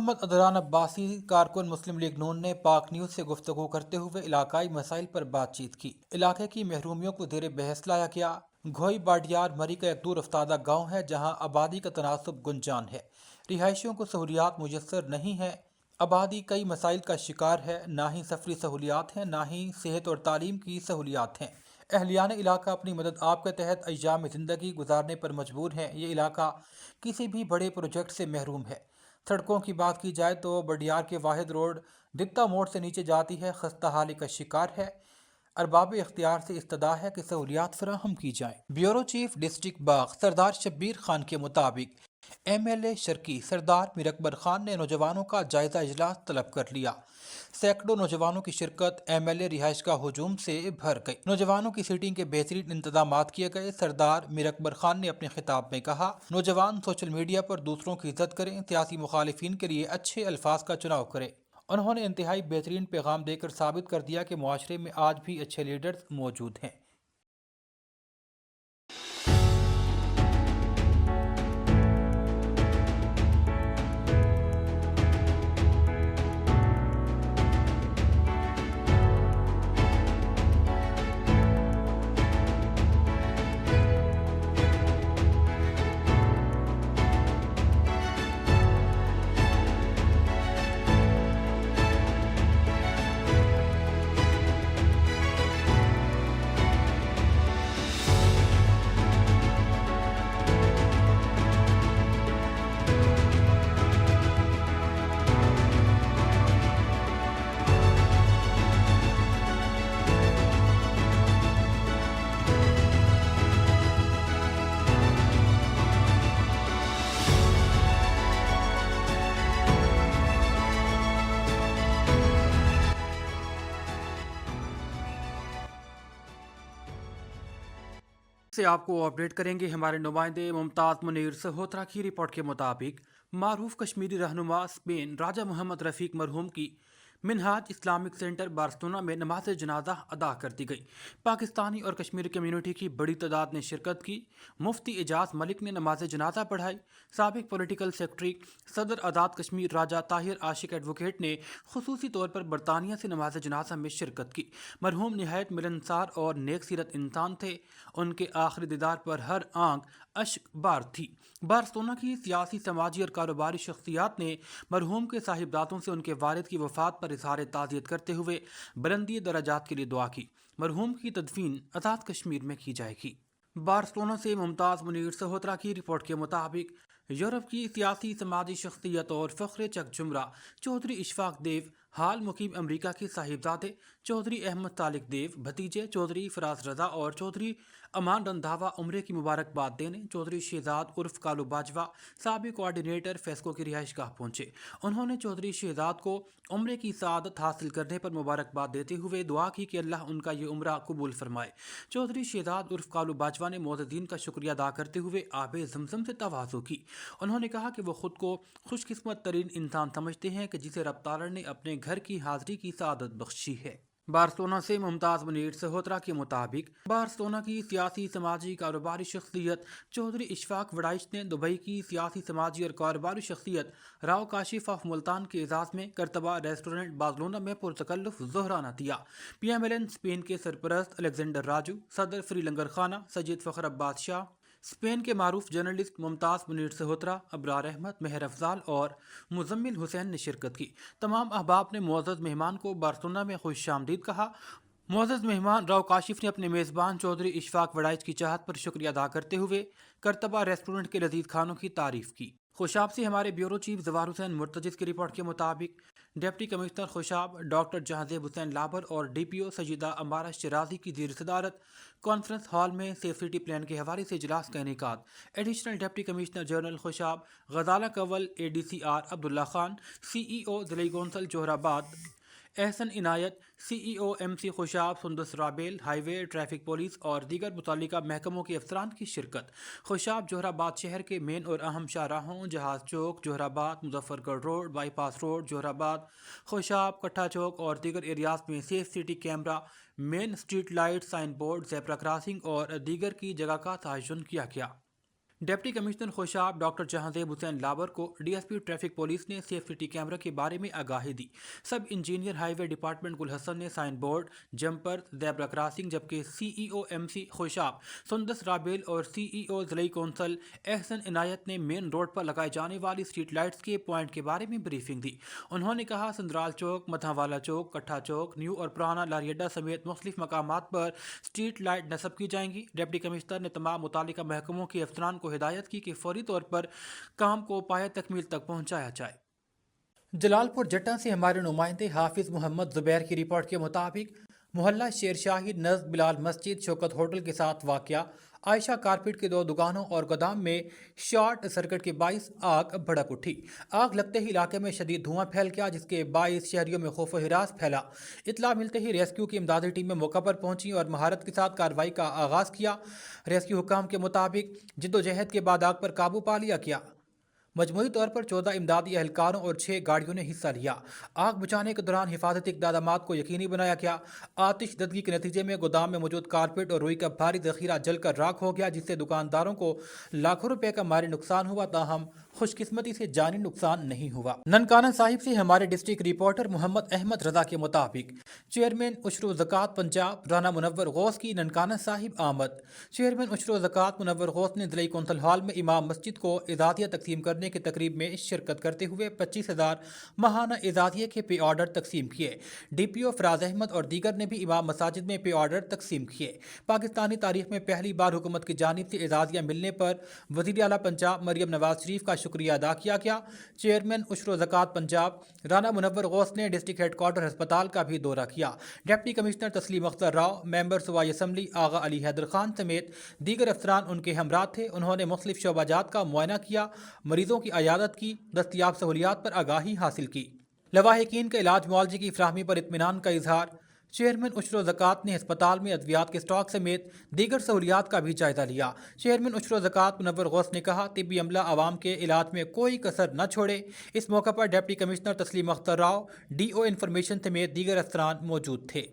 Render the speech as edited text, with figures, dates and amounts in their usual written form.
मोहम्मद अदनान अब्बासी कारकुन मुस्लिम लीग नून ने पाक न्यूज से गुफ्तगू करते हुए इलाकाई मसाइल पर बातचीत की। इलाके की महरूमियों को जेर बहस लाया गया। घोई बाडियार मरी का एक दूर अफ्तादा गाँव है जहाँ आबादी का तनासब गुंजान है। रिहायशियों को सहूलियात मुयसर नहीं है। आबादी कई मसाइल का शिकार है, ना ही सफरी सहूलियात हैं ना ही सेहत और तालीम की सहूलियात हैं। अहलियान इलाका अपनी मदद आप के तहत अय्याम ज़िंदगी गुजारने पर मजबूर हैं। ये इलाका किसी भी बड़े प्रोजेक्ट से महरूम है। सड़कों की बात की जाए तो बडियार के वाहिद रोड दित्ता मोड़ से नीचे जाती है, खस्ता हाली का शिकार है। अरबाब इख्तियार से इस्तदा है कि सहूलियात फराहम की जाए। ब्यूरो चीफ डिस्ट्रिक्ट बाग सरदार शब्बीर खान के मुताबिक MLA शर्की सरदार मीर अकबर खान ने नौजवानों का जायजा इजलास तलब कर लिया। सैकड़ों नौजवानों की शिरकत MLA रिहाइश का हुजूम से भर गई। नौजवानों की सीटिंग के बेहतरीन इंतजाम किए गए। सरदार मीर अकबर खान ने अपने खिताब में कहा, नौजवान सोशल मीडिया पर दूसरों की इज्जत करें, सियासी मुखालिफिन के लिए अच्छे अल्फाज का चुनाव करें। उन्होंने इंतहाई बेहतरीन पैगाम देकर साबित कर दिया कि मुआशरे में आज भी अच्छे लीडर्स मौजूद हैं। से आपको अपडेट करेंगे हमारे नुमाइंदे मुमताज़ मुनीर सहोत्रा की रिपोर्ट के मुताबिक मारूफ कश्मीरी रहनुमा स्पेन राजा मोहम्मद रफ़ीक मरहूम की मिनहाज इस्लामिक सेंटर बार्सिलोना में नमाज जनाजा अदा कर दी गई। पाकिस्तानी और कश्मीरी कम्युनिटी की बड़ी तादाद ने शिरकत की। मुफ्ती एजाज मलिक ने नमाज जनाजा पढ़ाई। साबिक पॉलिटिकल सेक्रेटरी सदर आज़ाद कश्मीर राजा ताहिर आशिक एडवोकेट ने खुसूसी तौर पर बरतानिया से नमाज जनाजा में शिरकत की। मरहूम निहायत मिलनसार और नेक सीरत इंसान थे। उनके आखिरी दीदार पर हर आंख अश्क बार थी। बार्सिलोना की सियासी, समाजी और कारोबारी शख्सियात ने मरहूम के साहिबजादों से उनके वालिद की वफात पर इजहार ताज़ियत करते हुए बुलंदी दराजात के लिए दुआ की। मरहूम की तदफीन आज़ाद कश्मीर में की जाएगी। बार्सिलोना से मुमताज़ मुनीर सहोत्रा की रिपोर्ट के मुताबिक यूरोप की सियासी, समाजी शख्सियत और फ़ख्र चक जुमरा चौधरी इशफाक देव हाल मुकीम अमरीका के साहिबजादे चौधरी अहमद तालिक देव, भतीजे चौधरी फराज रजा और चौधरी अमान रंधावा उम्रे की मुबारकबाद देने चौधरी शहजाद उर्फ कालू बाजवा साबिक कोऑर्डिनेटर फेस्को की रिहाइश गाह पहुंचे। उन्होंने चौधरी शहजाद को उम्रे की सआदत हासिल करने पर मुबारकबाद देते हुए दुआ की कि अल्लाह उनका ये उम्रा कबूल फरमाए। चौधरी शहजाद उर्फ कालू बाजवा ने मोअज़्ज़िन का शुक्रिया अदा करते हुए आबे ज़मज़म से तवाज़ु की। उन्होंने कहा कि वो खुद को खुशकिस्मत तरीन इंसान समझते हैं कि जिसे रब ताला ने अपने घर की हाजिरी की सआदत बख्शी है। बार्सिलोना से मुमताज़ मुनीर सहोत्रा के मुताबिक बार्सिलोना की सियासी, समाजी, कारोबारी शख्सियत चौधरी इशफाक वड़ाइश ने दुबई की सियासी, समाजी और कारोबारी शख्सियत राव काशिफ ऑफ मुल्तान के एजाज़ में करतबा रेस्टोरेंट बार्सिलोना में पुरतकल्लुफ़ ज़ोहराना दिया। PMLN स्पेन के सरपरस्त अलेक्जेंडर राजू, सदर फ्री लंगर खाना सैयद फ़खर अब्बास शाह, स्पेन के मारूफ जर्नलिस्ट मुमताज़ मुनीर सहोत्रा, अबरार अहमद, मेहर अफजाल और मुजम्मिल हुसैन ने शिरकत की। तमाम अहबाब ने मुअज़्ज़ज़ मेहमान को बार्सिलोना में खुश आमदीद कहा। मुअज़्ज़ज़ मेहमान राव काशिफ ने अपने मेज़बान चौधरी इशफाक वड़ाइच की चाहत पर शुक्रिया अदा करते हुए करतबा रेस्टोरेंट के लजीज खानों की तारीफ की। खुशाब से हमारे ब्यूरो चीफ जवार हुसैन मुर्तजिज़ की रिपोर्ट के मुताबिक deputy commissioner Khushab doctor Jahanzeb Hussain Labar और DPO सजीदा अम्बारा शराजी की ज़ेर सदारत कॉन्फ्रेंस हॉल में सेफ सिटी प्लान के हवाले से इजलास का इनेकाद। Additional deputy commissioner general Khushab, Ghazala Kawal ADCR Abdullah Khan, CEO ज़िला council Zohrabad Ahsan Inayat, CEO MC Khushab, Sundas Rabel, highway traffic police और दीगर मुतल्लिका महकमों के अफसरान की शिरकत। खुशाब जोहराबाद शहर के मेन और अहम शाहराहों Jahaz Chowk, Zohrabad, Muzaffargarh road, bypass road, Zohrabad, Khushab, Kattha Chowk और दीगर एरियाज में safe city camera, main street light, sign board, zebra crossing और दीगर की जगह का तयन किया गया। Deputy commissioner Khushab doctor Jahanzeb Hussain Labar को डीएसपी ट्रैफिक पुलिस ने सेफ सिटी कैमरा के बारे में आगाही दी। सब engineer highway department Gul Hasan ने sign board, jumper, zebra crossing, जबकि सीईओ एमसी खुशाब, सुंदस राबेल और सीईओ ज़िले कौंसल एहसन इनायत ने मेन रोड पर लगाए जाने वाली स्ट्रीट लाइट्स के पॉइंट के बारे में ब्रीफिंग दी। उन्होंने कहा संद्राल चौक, मथावाला चौक, कट्ठा चौक, न्यू और पुराना लारियड्डा समेत मुख्तलिफ मकामात पर स्ट्रीट लाइट नस्ब की जाएंगी। डिप्टी कमिश्नर ने तमाम मुतालिका महकमों के अफसरान को हिदायत की कि फौरी तौर पर काम को पाया तकमील तक पहुंचाया जाए। जलालपुर जट्टा से हमारे नुमाइंदे हाफिज मोहम्मद जुबैर की रिपोर्ट के मुताबिक मोहल्ला शेरशाही नज़द बिलाल मस्जिद शौकत होटल के साथ वाक़या आयशा कारपेट की 2 दुकानों और गोदाम में शॉर्ट सर्किट के बाइस आग भड़क उठी। आग लगते ही इलाके में शदीद धुआं फैल गया, जिसके बाइस शहरियों में खौफ व हिरास फैला। इतला मिलते ही रेस्क्यू की इमदादी टीमें मौका पर पहुंची और महारत के साथ कार्रवाई का आगाज़ किया। रेस्क्यू हुकाम के मुताबिक जिद्दोजहद के बाद आग पर काबू पा लिया गया। मजमूई तौर पर 14 इमदादी एहलकारों और 6 गाड़ियों ने हिस्सा लिया। आग बुझाने के दौरान हिफाजती इक़दामात को यकीनी बनाया गया। आतिशदगी के नतीजे में गोदाम में मौजूद कारपेट और रुई का भारी ज़ख़ीरा जलकर राख हो गया, जिससे दुकानदारों को लाखों रुपए का माली नुकसान हुआ। ताहम खुशकिस्मती से जानी नुकसान नहीं हुआ। ननकाना साहिब से हमारे डिस्ट्रिक्ट रिपोर्टर मोहम्मद अहमद रजा के मुताबिक चेयरमैन उशरू ज़कात पंजाब राना मुनव्वर गौस की ननकाना साहिब आमद। चेयरमैन उशरू ज़कात मुनव्वर गौस ने ज़िला कौंसल हॉल में इमाम मस्जिद को इजाज़िया तकसीम करने की तकरीब में शिरकत करते हुए 25,000 माहाना इजाज़िये के पे ऑर्डर तकसीम किए। डीपीओ फराज अहमद और दीगर ने भी इमाम मसाजिद में पे ऑर्डर तकसीम किए। पाकिस्तानी तारीख में पहली बार हुकूमत की जानिब से इजाज़िया मिलने पर वज़ीर आला पंजाब मरियम नवाज शरीफ का शुक्रिया अदा किया गया। चेयरमैन उशरू ज़कात पंजाब राना मुनव्वर गौस ने डिस्ट्रिक्ट हेडक्वार्टर अस्पताल का भी दौरा किया। डिप्टी कमिश्नर तस्लीम अख्तर राव, मेंबर सूबाई असम्बली आगा अली हैदर खान समेत दीगर अफसरान उनके हमरा थे। उन्होंने मुख्तलिफ शोबाजात का मुआयना किया, मरीजों की अयादत की, दस्तयाब सहूलियात पर आगाही हासिल की। लवाहिकीन के इलाज मुआवजे की फ्राहमी पर इत्मीनान का इजहार। चेयरमैन उशरू ज़कात ने अस्पताल में अद्वियात के स्टॉक समेत दीगर सहूलियात का भी जायजा लिया। चेयरमैन उशरू ज़कात मुनव्वर गौस ने कहा, तिब्बी अमला आवाम के इलाज में कोई कसर न छोड़े। इस मौके पर डिप्टी कमिश्नर तस्लीम अख्तर राव, DO इंफॉर्मेशन समेत दीगर अफसरान मौजूद थे।